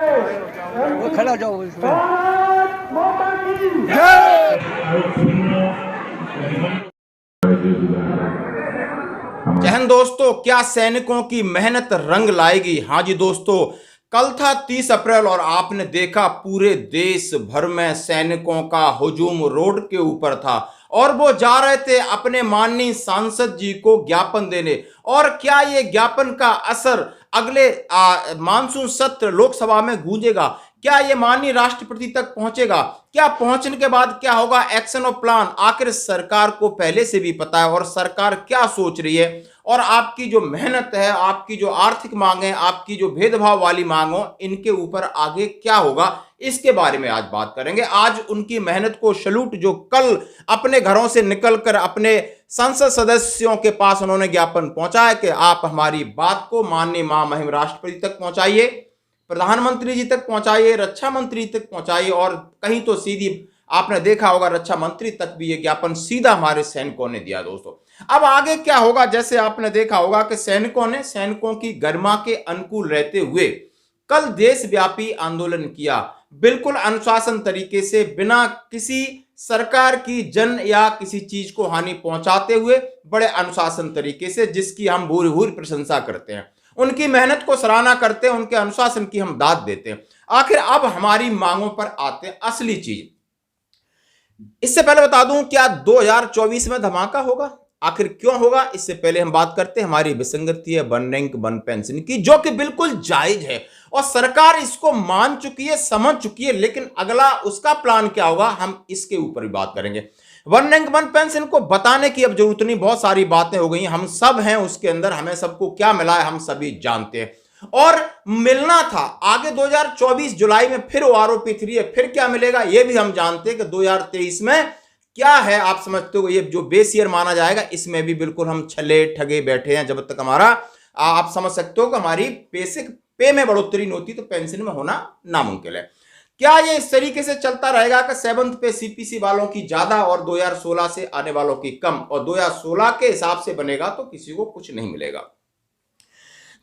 वो खड़ा जाओ इसमें। जय हिंद दोस्तों, क्या सैनिकों की मेहनत रंग लाएगी? हाँ जी दोस्तों, कल था 30 अप्रैल और आपने देखा पूरे देश भर में सैनिकों का हुजूम रोड के ऊपर था और वो जा रहे थे अपने माननीय सांसद जी को ज्ञापन देने। और क्या ये ज्ञापन का असर अगले मानसून सत्र लोकसभा में गूंजेगा? क्या ये माननीय राष्ट्रपति तक पहुंचेगा? क्या पहुंचने के बाद क्या होगा एक्शन और प्लान? आखिर सरकार को पहले से भी पता है और सरकार क्या सोच रही है? और आपकी जो मेहनत है, आपकी जो आर्थिक मांग है, आपकी जो भेदभाव वाली मांग हो, इनके ऊपर आगे क्या होगा, इसके बारे में आज बात करेंगे। आज उनकी मेहनत को सैल्यूट, जो कल अपने घरों से निकलकर अपने संसद सदस्यों के पास उन्होंने ज्ञापन पहुंचाया कि आप हमारी बात को माननीय महामहिम राष्ट्रपति तक पहुंचाइए, प्रधानमंत्री जी तक पहुंचाइए, रक्षा मंत्री तक पहुंचाइए, और कहीं तो सीधी आपने देखा होगा रक्षा मंत्री तक भी ये ज्ञापन सीधा हमारे सैनिकों ने दिया। दोस्तों, अब आगे क्या होगा? जैसे आपने देखा होगा कि सैनिकों की गरिमा के अनुकूल रहते हुए कल देशव्यापी आंदोलन किया, बिल्कुल अनुशासन तरीके से, बिना किसी सरकार की जन या किसी चीज को हानि पहुंचाते हुए, बड़े अनुशासन तरीके से, जिसकी हम भूरी भूरी प्रशंसा करते हैं, उनकी मेहनत को सराहना करते हैं, उनके अनुशासन की हम दाद देते हैं। आखिर अब हमारी मांगों पर आते हैं असली चीज। इससे पहले बता दूं, क्या 2024 में धमाका होगा? आखिर क्यों होगा? इससे पहले हम बात करते हैं हमारी विसंगति है वन रैंक वन पेंशन की, जो कि बिल्कुल जायज है और सरकार इसको मान चुकी है, समझ चुकी है। लेकिन अगला उसका प्लान क्या होगा, हम इसके ऊपर भी बात करेंगे। वन रैंक वन पेंशन को बताने की अब जरूरत नहीं, बहुत सारी बातें हो गई, हम सब हैं उसके अंदर, हमें सबको क्या मिला है हम सभी जानते हैं। और मिलना था आगे 2024 जुलाई में फिर आरोपी 3 है, फिर क्या मिलेगा ये भी हम जानते हैं कि 2023 में क्या है। आप समझते हो ये जो बेस ईयर माना जाएगा, इसमें भी बिल्कुल हम छले ठगे बैठे हैं। जब तक हमारा आप समझ सकते हो कि हमारी बेसिक पे में बढ़ोतरी नहीं होती तो पेंशन में होना नामुमकिन है। क्या ये इस तरीके से चलता रहेगा कि 7th पे सीपीसी वालों की ज्यादा और 2016 से आने वालों की कम, और 2016 के हिसाब से बनेगा तो किसी को कुछ नहीं मिलेगा?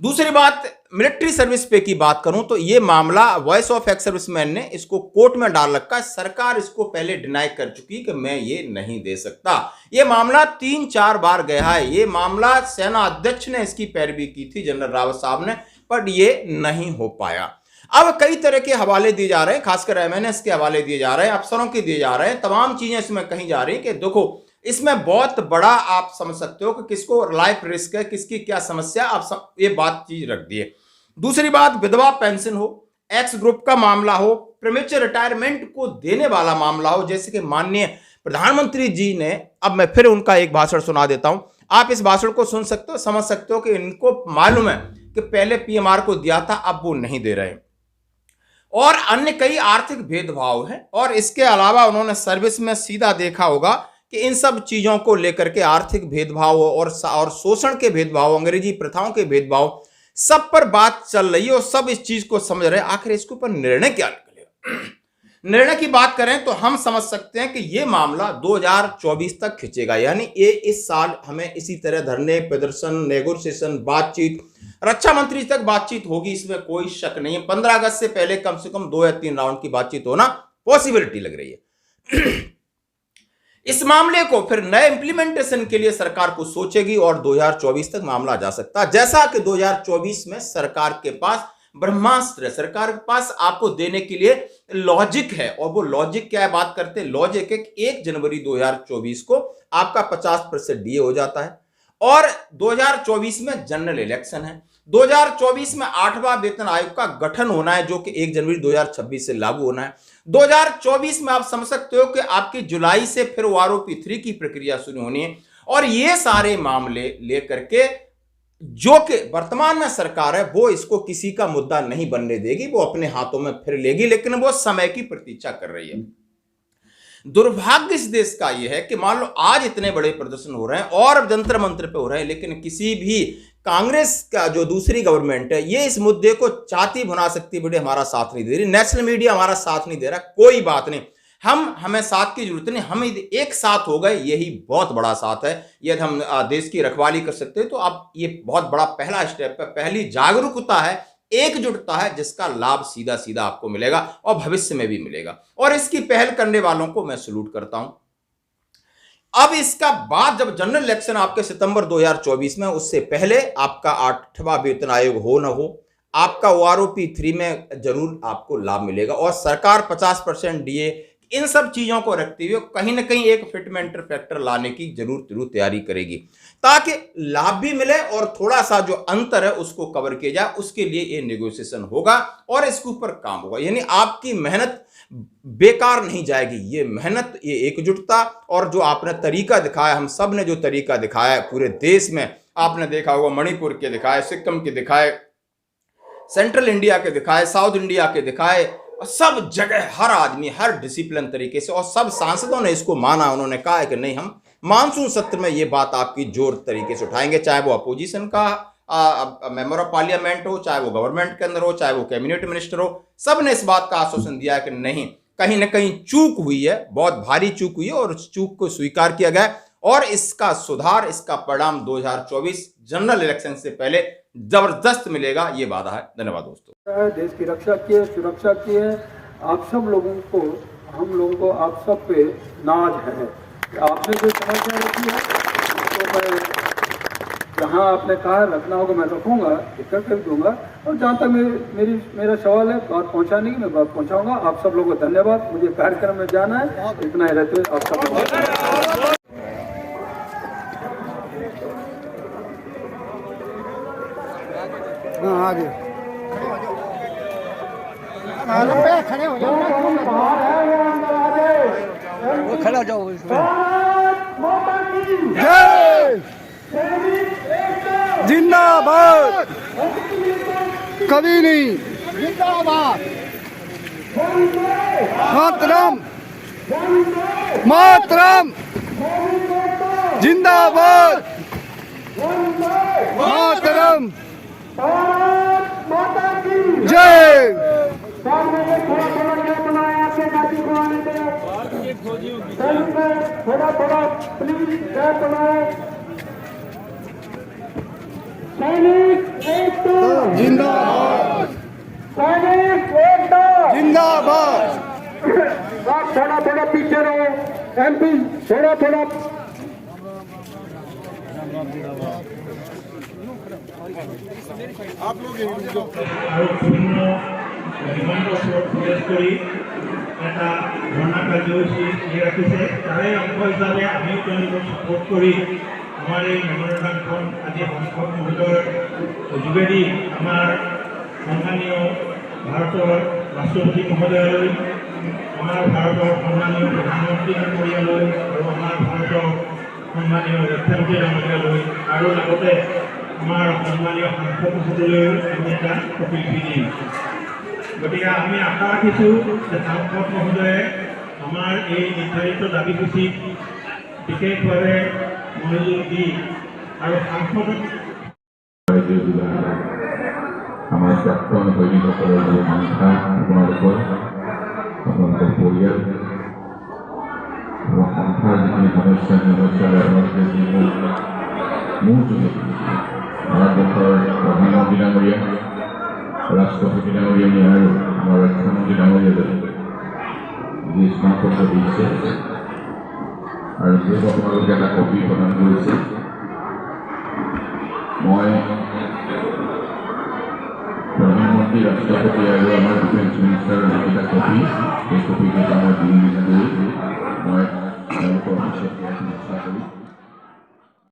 दूसरी बात, मिलिट्री सर्विस पे की बात करूं तो ये मामला वॉइस ऑफ एक्स सर्विसमैन ने इसको कोर्ट में डाल रखा है। सरकार इसको पहले डिनाई कर चुकी कि मैं ये नहीं दे सकता। ये मामला 3-4 बार गया है। ये मामला सेना अध्यक्ष ने इसकी पैरवी की थी, जनरल रावत साहब ने, पर ये नहीं हो पाया। अब कई तरह के हवाले दिए जा रहे हैं, खासकर एमएनएस के हवाले दिए जा रहे हैं, अफसरों के दिए जा रहे हैं, तमाम चीजें इसमें कही जा रही है कि देखो इसमें बहुत बड़ा आप समझ सकते हो कि किसको लाइफ रिस्क है, किसकी क्या समस्या, आप ये बात चीज रख दिए। दूसरी बात, विधवा पेंशन हो, एक्स ग्रुप का मामला हो, प्रीमेच्योर रिटायरमेंट को देने वाला मामला हो, जैसे कि माननीय प्रधानमंत्री जी ने, अब मैं फिर उनका एक भाषण सुना देता हूं, आप इस भाषण को सुन सकते हो, समझ सकते हो कि इनको मालूम है कि पहले पीएमआर को दिया था, अब वो नहीं दे रहे। और अन्य कई आर्थिक भेदभाव है, और इसके अलावा उन्होंने सर्विस में सीधा देखा होगा कि इन सब चीजों को लेकर के आर्थिक भेदभाव और शोषण के भेदभाव, अंग्रेजी प्रथाओं के भेदभाव, सब पर बात चल रही है और सब इस चीज को समझ रहे हैं। आखिर इसके ऊपर निर्णय क्या निकलेगा? निर्णय की बात करें तो हम समझ सकते हैं कि यह मामला 2024 तक खिंचेगा, यानी ये इस साल हमें इसी तरह धरने, प्रदर्शन, नेगोशिएशन, बातचीत, रक्षा मंत्री तक बातचीत होगी, इसमें कोई शक नहीं है। 15 अगस्त से पहले कम से कम 2 या 3 राउंड की बातचीत होना पॉसिबिलिटी लग रही है। इस मामले को फिर नए इंप्लीमेंटेशन के लिए सरकार को सोचेगी और 2024 तक मामला जा सकता है। जैसा कि 2024 में सरकार के पास ब्रह्मास्त्र है, सरकार के पास आपको देने के लिए लॉजिक है, और वो लॉजिक क्या है, बात करते हैं लॉजिक है कि 1 जनवरी 2024 को आपका 50% डीए हो जाता है, और 2024 में जनरल इलेक्शन है। 2024 में 8वां वेतन आयोग का गठन होना है, जो कि 1 जनवरी 2026 से लागू होना है। 2024 में आप समझ सकते हो कि आपकी जुलाई से फिर आरओपी 3 की प्रक्रिया शुरू होनी है। और ये सारे मामले लेकर के जो कि वर्तमान में सरकार है, वो इसको किसी का मुद्दा नहीं बनने देगी, वो अपने हाथों में फिर लेगी, लेकिन वो समय की प्रतीक्षा कर रही है। दुर्भाग्य इस देश का यह है कि मान लो आज इतने बड़े प्रदर्शन हो रहे हैं और जंतर मंत्र पे हो रहे हैं, लेकिन किसी भी कांग्रेस का जो दूसरी गवर्नमेंट है, ये इस मुद्दे को चाहती भुना सकती बड़ी हमारा साथ नहीं दे रही, नेशनल मीडिया हमारा साथ नहीं दे रहा, कोई बात नहीं, हमें साथ की जरूरत नहीं, हम एक साथ हो गए, यही बहुत बड़ा साथ है। यदि हम देश की रखवाली कर सकते हैं तो अब ये बहुत बड़ा पहला स्टेप है, पहली जागरूकता है एकजुटता है जिसका लाभ सीधा सीधा आपको मिलेगा और भविष्य में भी मिलेगा, और इसकी पहल करने वालों को मैं सलूट करता हूं। अब इसका बाद जब जनरल इलेक्शन आपके सितंबर 2024 में, उससे पहले आपका 8वां वेतन आयोग हो न हो, आपका OROP 3 में जरूर आपको लाभ मिलेगा। और सरकार 50% डीए, इन सब चीजों को रखते हुए कहीं ना कहीं एक फिट मेंटर फैक्टर लाने की जरूर तैयारी करेगी, ताकि लाभ भी मिले और थोड़ा सा जो अंतर है उसको कवर किया जाए। उसके लिए ये नेगोशिएशन होगा और इसके ऊपर काम होगा, यानी आपकी मेहनत बेकार नहीं जाएगी। ये मेहनत, ये एकजुटता और जो आपने तरीका दिखाया, हम सब ने जो तरीका दिखाया है पूरे देश में, आपने देखा होगा मणिपुर के दिखाए, सिक्किम के दिखाए, सेंट्रल इंडिया के दिखाए, साउथ इंडिया के दिखाए, सब जगह हर आदमी हर डिसिप्लिन तरीके से, और सब सांसदों ने इसको माना। उन्होंने कहा है कि नहीं, हम मानसून सत्र में ये बात आपकी जोर तरीके से उठाएंगे, चाहे वो अपोजिशन का मेंबर ऑफ पार्लियामेंट हो, चाहे वो गवर्नमेंट के अंदर हो, चाहे वो कैबिनेट मिनिस्टर हो। सब ने इस बात का आश्वासन दिया है कि नहीं, कहीं ना कहीं चूक हुई है, बहुत भारी चूक हुई है, और उस चूक को स्वीकार किया गया और इसका सुधार, इसका परिणाम 2024 जनरल इलेक्शन से पहले जबरदस्त मिलेगा, ये वादा है। धन्यवाद दोस्तों। देश की रक्षा की है, सुरक्षा की है। आप सब लोगों को, हम लोगों को आप सब पे नाज है। आपने जो समस्या रखी है तो मैं जहाँ आपने कहा रखना होगा मैं रखूँगा, कर दूंगा। और जहाँ तक मेरा सवाल है बात पहुँचाने की, मैं बात पहुँचाऊँगा। आप सब लोगों को धन्यवाद। मुझे कार्यक्रम में जाना है, इतना ही रहते हुए आप सब आगे खड़े हो जाओ, खड़ा हो जाओ। जय जिंदाबाद, कभी नहीं जिंदाबाद, मातरम मातरम जिंदाबाद, मातरम जय। थोड़ा प्लीज जिंदाबाद, जिंदाबाद। थोड़ा पीछे रहो, MP थोड़ा आप लोग বিভিন্ন নিবন্ধ প্রবেশ কৰি এটা ধৰ্ণা কাৰ্যসূচী ৰাখিছে। তাৰে অংশ হিচাপে আমিও তেওঁলোকক ছাপোৰ্ট কৰি আমাৰ এই মেমৰেণ্ডামখন আজি সংসদ মহোদয়ৰ যোগেদি আমাৰ সন্মানীয় ভাৰতৰ ৰাষ্ট্ৰপতি মহোদয়লৈ, আমাৰ ভাৰতৰ সন্মানীয় প্ৰধানমন্ত্ৰী মহোদয়লৈ আৰু আমাৰ ভাৰতৰ সন্মানীয় ৰক্ষামন্ত্ৰী ডাঙৰীয়ালৈ আৰু লগতে আমাৰ সন্মানীয় সাংসদ মহোদয়লৈও আমি এটা প্ৰতিলিপি দিম। গতিকে আমি আশা ৰাখিছোঁ যে সাংসদ মহোদয়ে আমাৰ এই নিৰ্ধাৰিত দাবীসূচীত বিশেষভাৱে মনোযোগ দি আৰু সাংসদক আমাৰ প্ৰাক্তন সৈনিকসকলৰ যি সংখ্যা, আপোনালোকৰ পৰিয়াল আৰু সংখ্যাৰ যিখিনি সমস্যা আপোনালোকে যি মোৰ যোগেদি ভাৰতবৰ্ষৰ প্ৰধানমন্ত্ৰী ডাঙৰীয়া, ৰাষ্ট্ৰপতি ডাঙৰীয়া আৰু আমাৰ ৰক্ষামন্ত্ৰী ডাঙৰীয়ালৈ যি স্মাৰকপত্ৰ দিছে আৰু যিহেতু আপোনালোকে এটা কপি প্ৰদান কৰিছে, মই প্ৰধানমন্ত্ৰী, ৰাষ্ট্ৰপতি আৰু আমাৰ ডিফেন্স মিনিষ্টাৰৰ যিকেইটা কপি, সেই কপিকেইটা মই দিম বুলি মই তেওঁলোকৰ অফিচত চেষ্টা কৰিম।